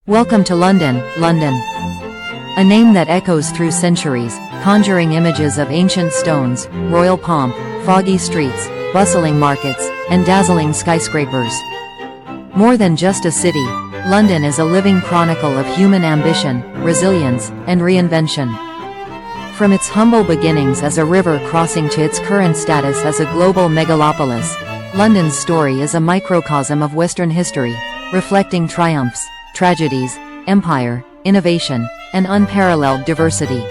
Welcome to London, London. A name that echoes through centuries, conjuring images of ancient stones, royal pomp, foggy streets, bustling markets, and dazzling skyscrapers. More than just a city, London is a living chronicle of human ambition, resilience, and reinvention. From its humble beginnings as a river crossing to its current status as a global megalopolis, London's story is a microcosm of Western history, reflecting triumphs, tragedies, empire, innovation, and unparalleled diversity.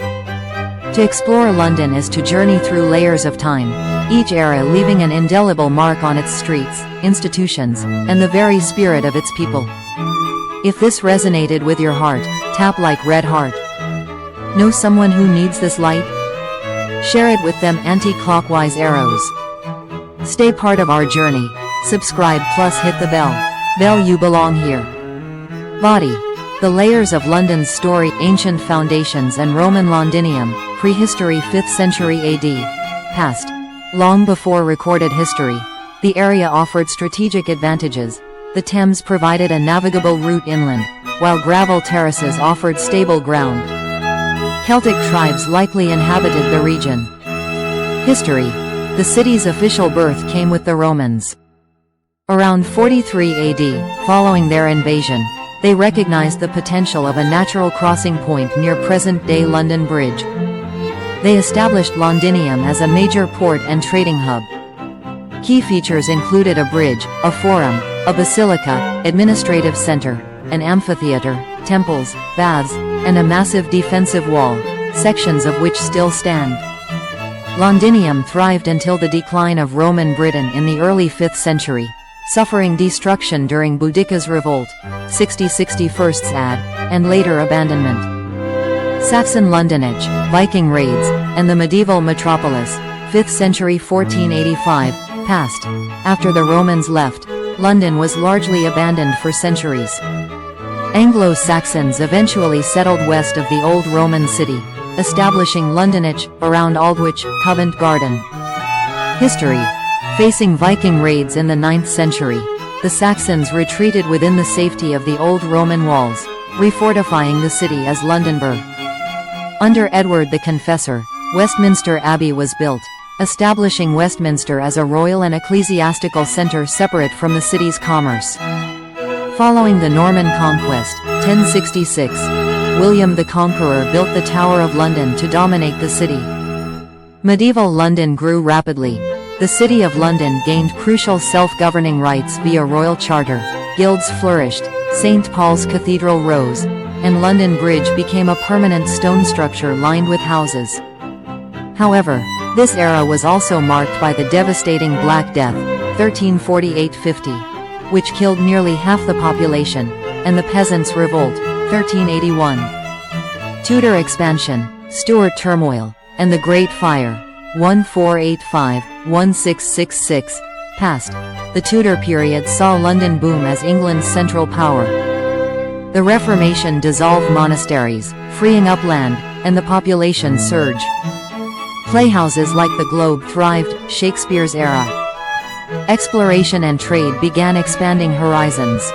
To explore London is to journey through layers of time, each era leaving an indelible mark on its streets, institutions, and the very spirit of its people. If this resonated with your heart, tap like red heart. Know someone who needs this light? Share it with them. Anti-clockwise arrows. Stay part of our journey. Subscribe plus hit the bell. You belong here. Body. The layers of London's story, ancient foundations and Roman Londinium, prehistory 5th century AD. Past. Long before recorded history, the area offered strategic advantages. The Thames provided a navigable route inland, while gravel terraces offered stable ground. Celtic tribes likely inhabited the region. History. The city's official birth came with the Romans. Around 43 AD, following their invasion, they recognized the potential of a natural crossing point near present-day London Bridge. They established Londinium as a major port and trading hub. Key features included a bridge, a forum, a basilica, administrative center, an amphitheater, temples, baths, and a massive defensive wall, sections of which still stand. Londinium thrived until the decline of Roman Britain in the early 5th century, suffering destruction during Boudicca's revolt, 6061 AD, and later abandonment. Saxon Londonage, Viking raids, and the medieval metropolis, 5th century 1485, past. After the Romans left, London was largely abandoned for centuries. Anglo-Saxons eventually settled west of the old Roman city, establishing Londonage, around Aldwych, Covent Garden. History. Facing Viking raids in the 9th century, the Saxons retreated within the safety of the old Roman walls, refortifying the city as Londonburg. Under Edward the Confessor, Westminster Abbey was built, establishing Westminster as a royal and ecclesiastical centre separate from the city's commerce. Following the Norman Conquest, 1066, William the Conqueror built the Tower of London to dominate the city. Medieval London grew rapidly. The City of London gained crucial self-governing rights via royal charter, guilds flourished, St. Paul's Cathedral rose, and London Bridge became a permanent stone structure lined with houses. However, this era was also marked by the devastating Black Death, 1348–50, which killed nearly half the population, and the Peasants' Revolt, 1381. Tudor expansion, Stuart turmoil, and the Great Fire, 1485–1666, past. The Tudor period saw London boom as England's central power. The Reformation dissolved monasteries, freeing up land, and the population surged. Playhouses like the Globe thrived, Shakespeare's era. Exploration and trade began expanding horizons.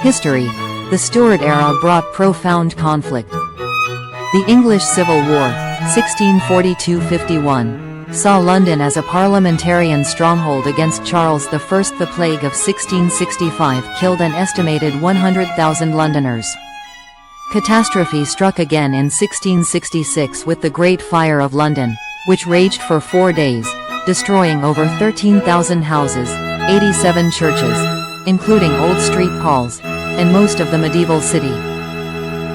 History. The Stuart era brought profound conflict. The English Civil War, 1642–51, saw London as a parliamentarian stronghold against Charles I. The plague of 1665 killed an estimated 100,000 Londoners. Catastrophe struck again in 1666 with the Great Fire of London, which raged for 4 days, destroying over 13,000 houses, 87 churches, including Old Street Paul's, and most of the medieval city.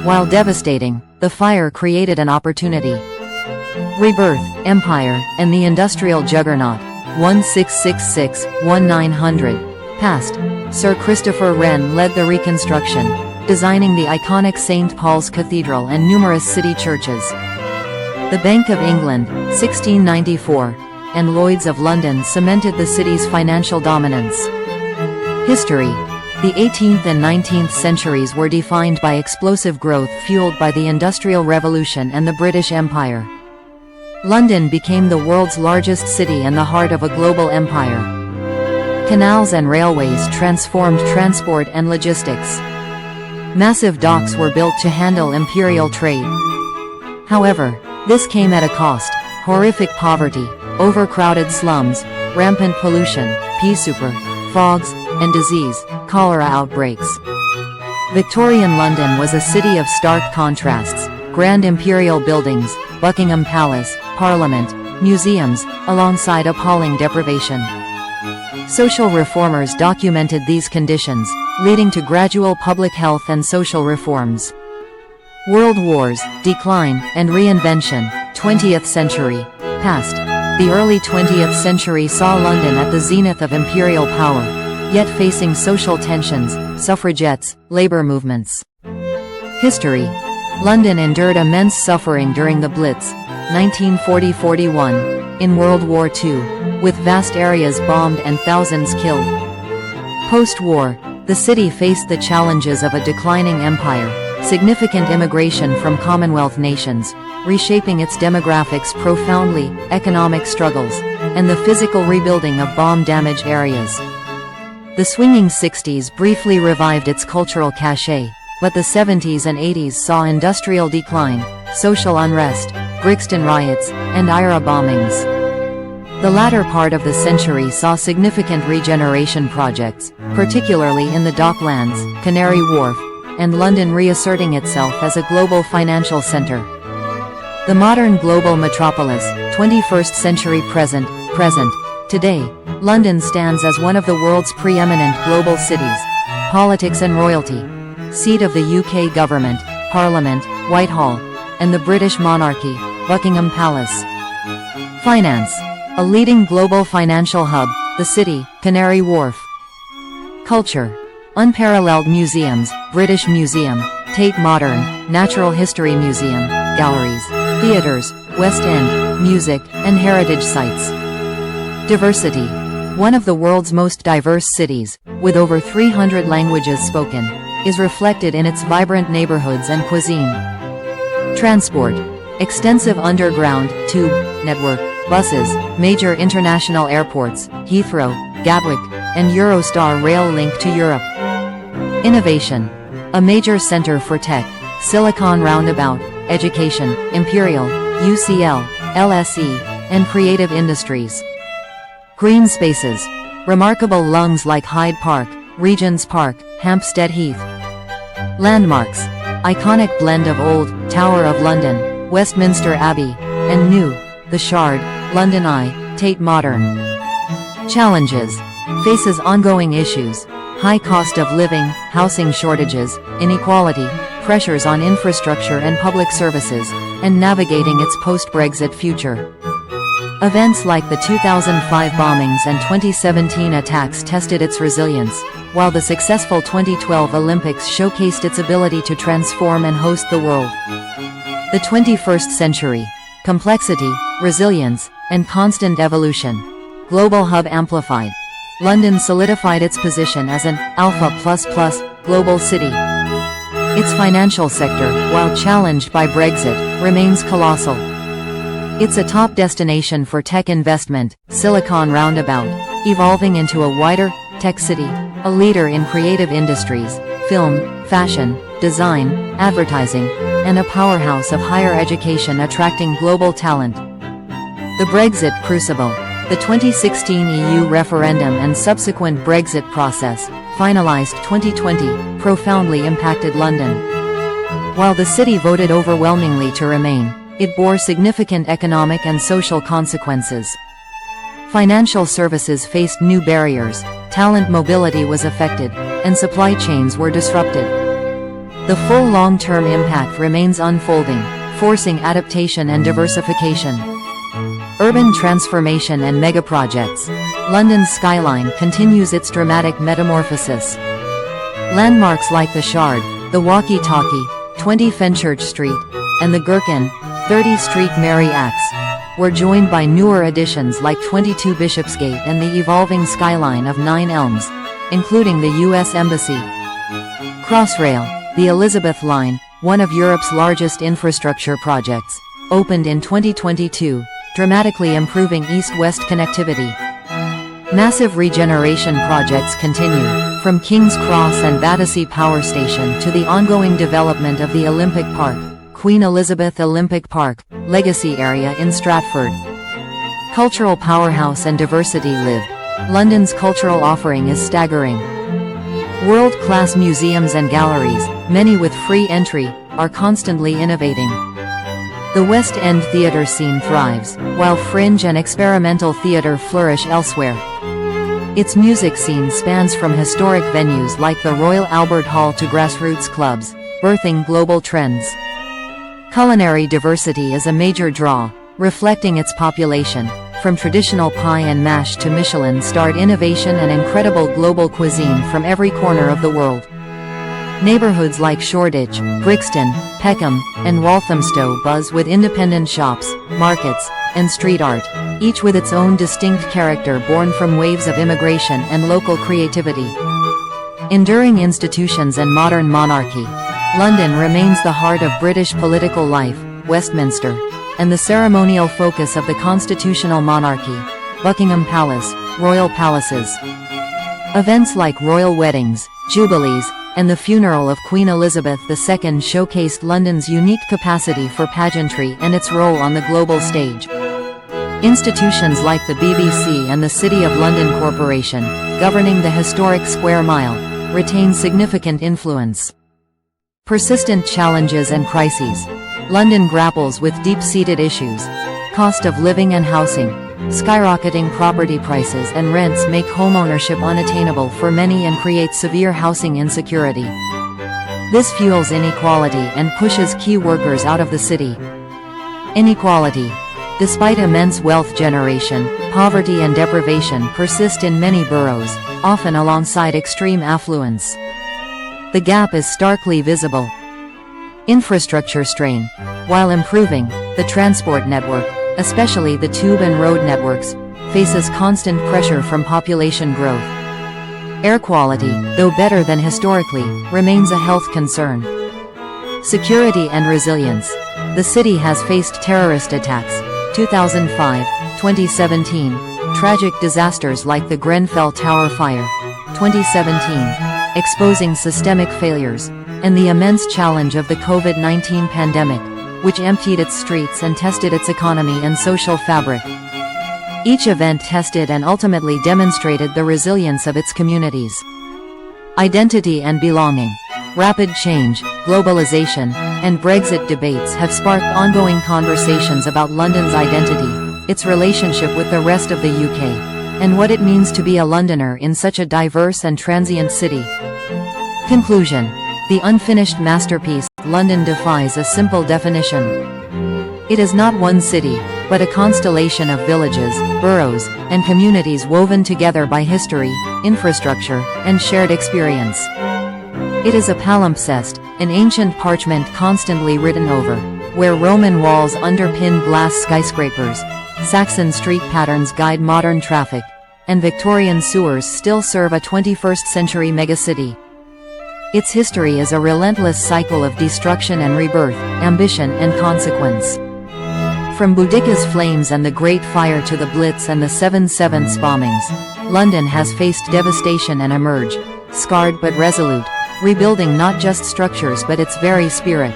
While devastating, the fire created an opportunity. Rebirth, Empire, and the Industrial Juggernaut, 1666–1900, past. Sir Christopher Wren led the reconstruction, designing the iconic St. Paul's Cathedral and numerous city churches. The Bank of England, 1694, and Lloyd's of London cemented the city's financial dominance. History. The 18th and 19th centuries were defined by explosive growth fueled by the Industrial Revolution and the British Empire. London became the world's largest city and the heart of a global empire. Canals and railways transformed transport and logistics. Massive docks were built to handle imperial trade. However, this came at a cost: horrific poverty, overcrowded slums, rampant pollution, pea souper, fogs, and disease, cholera outbreaks. Victorian London was a city of stark contrasts: grand imperial buildings, Buckingham Palace, Parliament, museums, alongside appalling deprivation. Social reformers documented these conditions, leading to gradual public health and social reforms. World wars, decline, and reinvention. 20th century. Past. The early 20th century saw London at the zenith of imperial power, yet facing social tensions, suffragettes, labor movements. History. London endured immense suffering during the Blitz, 1940–41, in World War II, with vast areas bombed and thousands killed. Post-war, the city faced the challenges of a declining empire, significant immigration from Commonwealth nations, reshaping its demographics profoundly, economic struggles, and the physical rebuilding of bomb-damaged areas. The swinging 60s briefly revived its cultural cachet, but the 70s and 80s saw industrial decline, social unrest, Brixton riots, and IRA bombings. The latter part of the century saw significant regeneration projects, particularly in the Docklands, Canary Wharf, and London reasserting itself as a global financial center. The modern global metropolis, 21st century present. Today, London stands as one of the world's preeminent global cities. Politics and royalty. Seat of the UK government, Parliament, Whitehall, and the British monarchy, Buckingham Palace. Finance. A leading global financial hub, the city, Canary Wharf. Culture. Unparalleled museums, British Museum, Tate Modern, Natural History Museum, galleries, theatres, West End, music, and heritage sites. Diversity. One of the world's most diverse cities, with over 300 languages spoken, is reflected in its vibrant neighborhoods and cuisine. Transport. Extensive underground, tube, network, buses, major international airports, Heathrow, Gatwick, and Eurostar rail link to Europe. Innovation. A major center for tech, Silicon Roundabout, education, Imperial, UCL, LSE, and creative industries. Green spaces. Remarkable lungs like Hyde Park, Regent's Park, Hampstead Heath. Landmarks. Iconic blend of old, Tower of London, Westminster Abbey, and new, the Shard, London Eye, Tate Modern. Challenges. Faces ongoing issues: high cost of living, housing shortages, inequality, pressures on infrastructure and public services, and navigating its post-Brexit future. Events like the 2005 bombings and 2017 attacks tested its resilience, while the successful 2012 Olympics showcased its ability to transform and host the world. The 21st century. Complexity, resilience, and constant evolution. Global hub amplified. London solidified its position as an Alpha++ global city. Its financial sector, while challenged by Brexit, remains colossal. It's a top destination for tech investment, Silicon Roundabout, evolving into a wider tech city, a leader in creative industries, film, fashion, design, advertising, and a powerhouse of higher education attracting global talent. The Brexit crucible. The 2016 EU referendum and subsequent Brexit process, finalized 2020, profoundly impacted London. While the city voted overwhelmingly to remain, it bore significant economic and social consequences. Financial services faced new barriers, talent mobility was affected, and supply chains were disrupted. The full long-term impact remains unfolding, forcing adaptation and diversification. Urban transformation and megaprojects. London's skyline continues its dramatic metamorphosis. Landmarks like the Shard, the Walkie-Talkie, 20 Fenchurch Street, and the Gherkin, 30 Street Mary Axe, were joined by newer additions like 22 Bishopsgate and the evolving skyline of 9 Elms, including the U.S. Embassy. Crossrail, the Elizabeth Line, one of Europe's largest infrastructure projects, opened in 2022, dramatically improving east-west connectivity. Massive regeneration projects continue, from King's Cross and Battersea Power Station to the ongoing development of the Olympic Park, Queen Elizabeth Olympic Park, Legacy Area in Stratford. Cultural powerhouse and diversity live. London's cultural offering is staggering. World-class museums and galleries, many with free entry, are constantly innovating. The West End theatre scene thrives, while fringe and experimental theatre flourish elsewhere. Its music scene spans from historic venues like the Royal Albert Hall to grassroots clubs, birthing global trends. Culinary diversity is a major draw, reflecting its population, from traditional pie and mash to Michelin-starred innovation and incredible global cuisine from every corner of the world. Neighborhoods like Shoreditch, Brixton, Peckham, and Walthamstow buzz with independent shops, markets, and street art, each with its own distinct character born from waves of immigration and local creativity. Enduring institutions and modern monarchy, London remains the heart of British political life, Westminster, and the ceremonial focus of the constitutional monarchy, Buckingham Palace, royal palaces. Events like royal weddings, jubilees, and the funeral of Queen Elizabeth II showcased London's unique capacity for pageantry and its role on the global stage. Institutions like the BBC and the City of London Corporation, governing the historic Square Mile, retain significant influence. Persistent challenges and crises. London grapples with deep-seated issues. Cost of living and housing. Skyrocketing property prices and rents make homeownership unattainable for many and create severe housing insecurity. This fuels inequality and pushes key workers out of the city. Inequality. Despite immense wealth generation, poverty and deprivation persist in many boroughs, often alongside extreme affluence. The gap is starkly visible. Infrastructure strain. While improving, the transport network, especially the tube and road networks, faces constant pressure from population growth. Air quality, though better than historically, remains a health concern. Security and resilience. The city has faced terrorist attacks, 2005, 2017, tragic disasters like the Grenfell Tower fire, 2017, exposing systemic failures, and the immense challenge of the COVID-19 pandemic, which emptied its streets and tested its economy and social fabric. Each event tested and ultimately demonstrated the resilience of its communities. Identity and belonging. Rapid change, globalization, and Brexit debates have sparked ongoing conversations about London's identity, its relationship with the rest of the UK, and what it means to be a Londoner in such a diverse and transient city. Conclusion. The unfinished masterpiece, London defies a simple definition. It is not one city, but a constellation of villages, boroughs, and communities woven together by history, infrastructure, and shared experience. It is a palimpsest, an ancient parchment constantly written over, where Roman walls underpin glass skyscrapers, Saxon street patterns guide modern traffic, and Victorian sewers still serve a 21st-century megacity. Its history is a relentless cycle of destruction and rebirth, ambition and consequence. From Boudicca's flames and the Great Fire to the Blitz and the 7/7 bombings, London has faced devastation and emerged, scarred but resolute, rebuilding not just structures but its very spirit.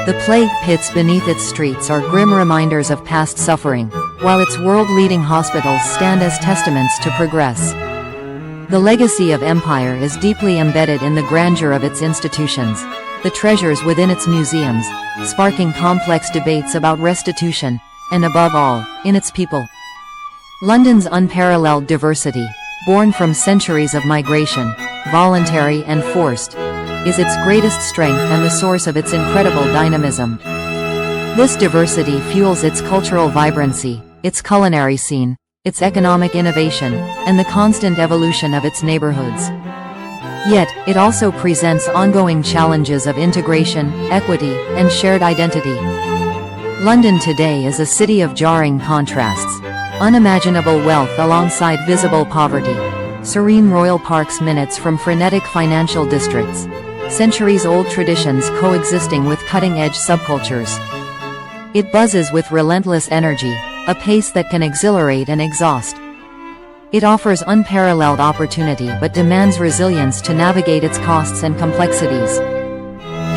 The plague pits beneath its streets are grim reminders of past suffering, while its world-leading hospitals stand as testaments to progress. The legacy of empire is deeply embedded in the grandeur of its institutions, the treasures within its museums, sparking complex debates about restitution, and above all, in its people. London's unparalleled diversity, born from centuries of migration, voluntary and forced, is its greatest strength and the source of its incredible dynamism. This diversity fuels its cultural vibrancy, its culinary scene, its economic innovation, and the constant evolution of its neighborhoods. Yet, it also presents ongoing challenges of integration, equity, and shared identity. London today is a city of jarring contrasts. Unimaginable wealth alongside visible poverty. Serene royal parks minutes from frenetic financial districts. Centuries-old traditions coexisting with cutting-edge subcultures. It buzzes with relentless energy, a pace that can exhilarate and exhaust. It offers unparalleled opportunity but demands resilience to navigate its costs and complexities.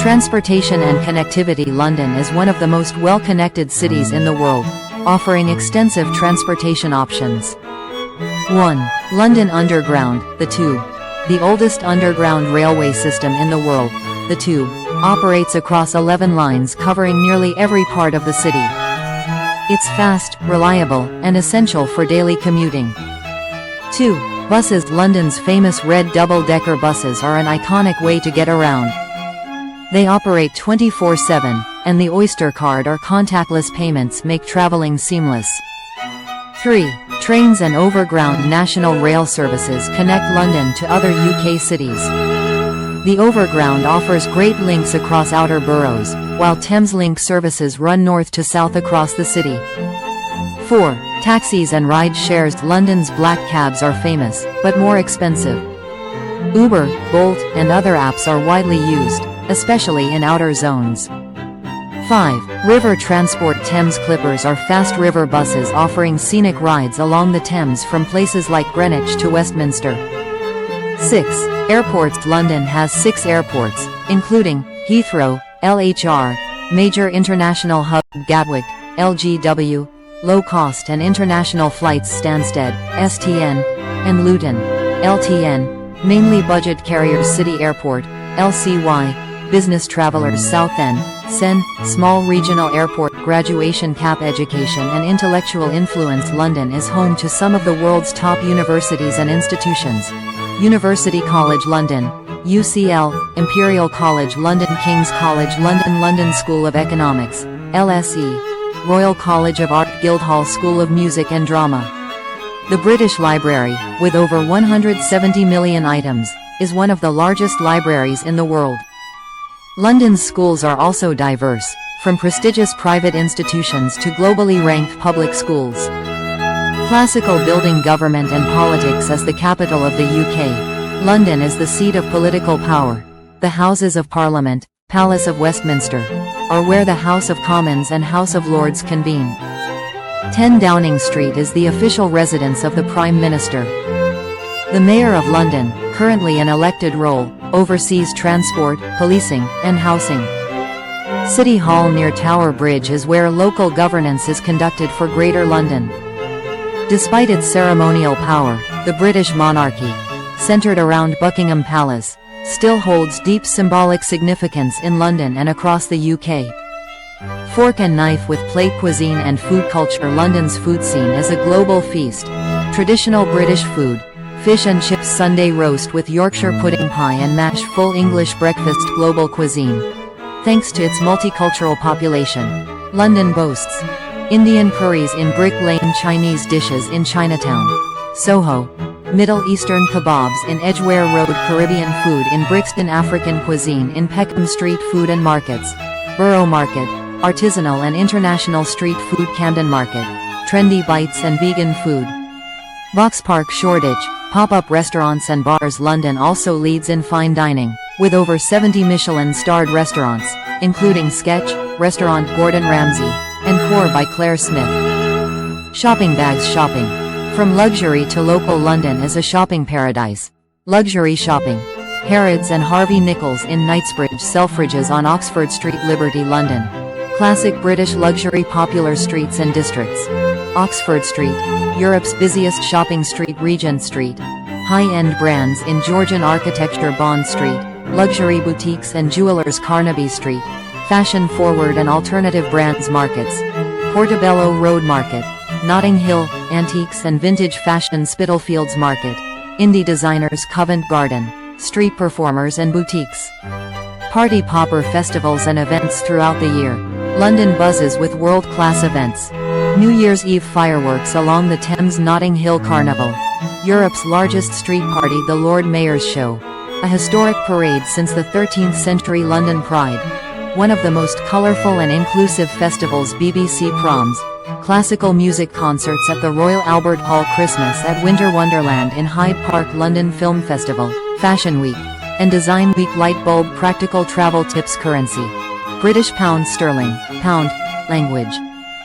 Transportation and connectivity. London is one of the most well-connected cities in the world, offering extensive transportation options. 1. London Underground, the Tube. The oldest underground railway system in the world, the Tube, operates across 11 lines covering nearly every part of the city. It's fast, reliable, and essential for daily commuting. 2. Buses. London's famous red double-decker buses are an iconic way to get around. They operate 24/7, and the Oyster card or contactless payments make traveling seamless. 3. Trains and overground national rail services connect London to other UK cities. The Overground offers great links across outer boroughs, while Thameslink services run north to south across the city. 4. Taxis and ride shares. London's black cabs are famous, but more expensive. Uber, Bolt, and other apps are widely used, especially in outer zones. 5. River transport. Thames Clippers are fast river buses offering scenic rides along the Thames from places like Greenwich to Westminster. 6. Airports. London has 6 airports, including Heathrow, LHR, major international hub, Gatwick, LGW, low-cost and international flights, Stansted, STN, and Luton, LTN, mainly budget carriers, City Airport, LCY, business travelers, Southend, SEN, small regional airport. Graduation. Cap education and intellectual influence. London is home to some of the world's top universities and institutions. University College London, UCL, Imperial College London, King's College London, London School of Economics, LSE, Royal College of Art, Guildhall School of Music and Drama. The British Library, with over 170 million items, is one of the largest libraries in the world. London's schools are also diverse, from prestigious private institutions to globally ranked public schools. Classical building. Government and politics. As the capital of the UK, London is the seat of political power. The Houses of Parliament, Palace of Westminster, are where the House of Commons and House of Lords convene. 10 Downing Street is the official residence of the Prime Minister. The Mayor of London, currently an elected role, oversees transport, policing, and housing. City Hall near Tower Bridge is where local governance is conducted for Greater London. Despite its ceremonial power, the British monarchy, centered around Buckingham Palace, still holds deep symbolic significance in London and across the UK. Fork and knife. With plate cuisine and food culture. London's food scene is a global feast. Traditional British food, fish and chips, Sunday roast with Yorkshire pudding pie and mash, full English breakfast. Global cuisine. Thanks to its multicultural population, London boasts Indian curries in Brick Lane, Chinese dishes in Chinatown, Soho, Middle Eastern kebabs in Edgware Road, Caribbean food in Brixton, African cuisine in Peckham Street. Food and markets. Borough Market, artisanal and international street food. Camden Market, trendy bites and vegan food. Box Park, Shoreditch, pop-up restaurants and bars. London also leads in fine dining, with over 70 Michelin-starred restaurants, including Sketch, Restaurant Gordon Ramsay, and Core by Claire Smith. Shopping bags. Shopping. From luxury to local, London is a shopping paradise. Luxury shopping. Harrods and Harvey Nichols in Knightsbridge, Selfridges on Oxford Street, Liberty, London. Classic British luxury. Popular streets and districts. Oxford Street, Europe's busiest shopping street. Regent Street. High-end brands in Georgian architecture. Bond Street, luxury boutiques and jewelers. Carnaby Street, fashion-forward and alternative brands. Markets. Portobello Road Market, Notting Hill, antiques and vintage fashion. Spitalfields Market, indie designers. Covent Garden, street performers and boutiques. Party popper. Festivals and events throughout the year. London buzzes with world-class events. New Year's Eve fireworks along the Thames. Notting Hill Carnival, Europe's largest street party. The Lord Mayor's Show, a historic parade since the 13th century. London Pride, one of the most colorful and inclusive festivals. BBC Proms, classical music concerts at the Royal Albert Hall. Christmas at Winter Wonderland in Hyde Park. London Film Festival, Fashion Week, and Design Week. Light bulb. Practical travel tips. Currency. British pound sterling, pound. Language.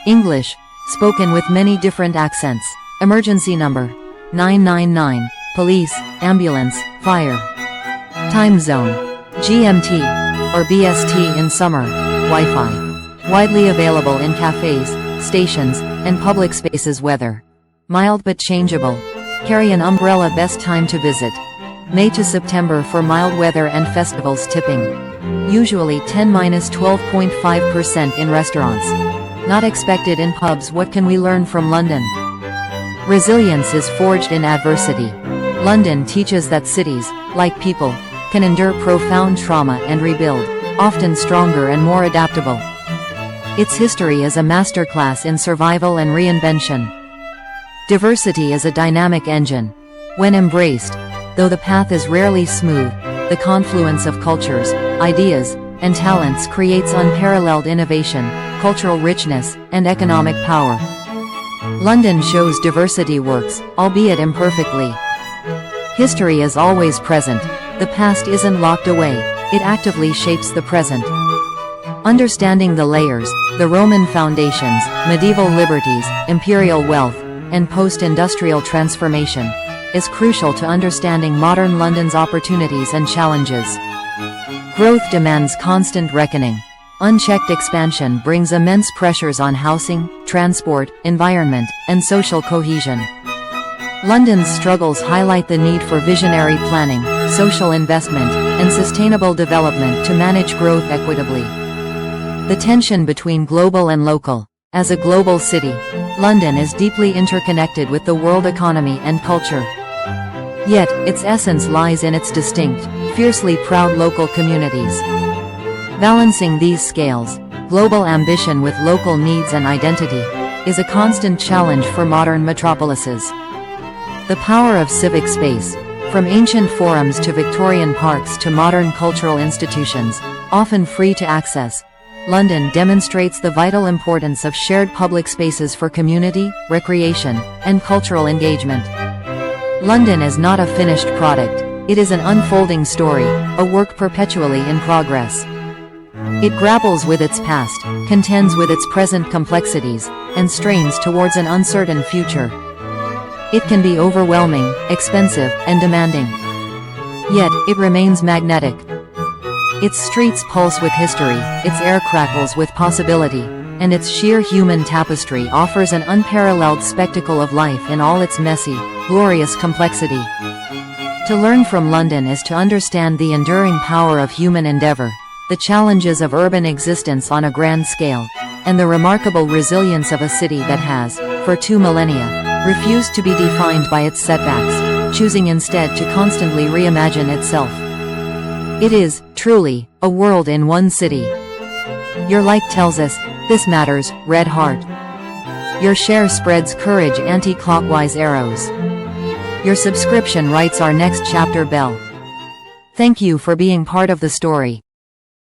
English, spoken with many different accents. Emergency number 999, police, ambulance, fire. Time zone, GMT, or BST in summer, Wi-Fi. Widely available in cafes, stations, and public spaces. Weather, mild but changeable. Carry an umbrella. Best time to visit, May to September for mild weather and festivals. Tipping, usually 10–12.5% in restaurants. Not expected in pubs. What can we learn from London? Resilience is forged in adversity. London teaches that cities, like people, can endure profound trauma and rebuild, often stronger and more adaptable. Its history is a masterclass in survival and reinvention. Diversity is a dynamic engine. When embraced, though the path is rarely smooth, the confluence of cultures, ideas, and talents creates unparalleled innovation, cultural richness, and economic power. London shows diversity works, albeit imperfectly. History is always present. The past isn't locked away, it actively shapes the present. Understanding the layers, the Roman foundations, medieval liberties, imperial wealth, and post-industrial transformation, is crucial to understanding modern London's opportunities and challenges. Growth demands constant reckoning. Unchecked expansion brings immense pressures on housing, transport, environment, and social cohesion. London's struggles highlight the need for visionary planning, social investment, and sustainable development to manage growth equitably. The tension between global and local. As a global city, London is deeply interconnected with the world economy and culture. Yet, its essence lies in its distinct, fiercely proud local communities. Balancing these scales, global ambition with local needs and identity, is a constant challenge for modern metropolises. The power of civic space, from ancient forums to Victorian parks to modern cultural institutions, often free to access, London demonstrates the vital importance of shared public spaces for community, recreation, and cultural engagement. London is not a finished product, it is an unfolding story, a work perpetually in progress. It grapples with its past, contends with its present complexities, and strains towards an uncertain future. It can be overwhelming, expensive, and demanding. Yet, it remains magnetic. Its streets pulse with history, its air crackles with possibility, and its sheer human tapestry offers an unparalleled spectacle of life in all its messy, glorious complexity. To learn from London is to understand the enduring power of human endeavor, the challenges of urban existence on a grand scale, and the remarkable resilience of a city that has, for 2 millennia, refused to be defined by its setbacks, choosing instead to constantly reimagine itself. It is, truly, a world in one city. Your like tells us, this matters, red heart. Your share spreads courage anti-clockwise arrows. Your subscription writes our next chapter bell. Thank you for being part of the story.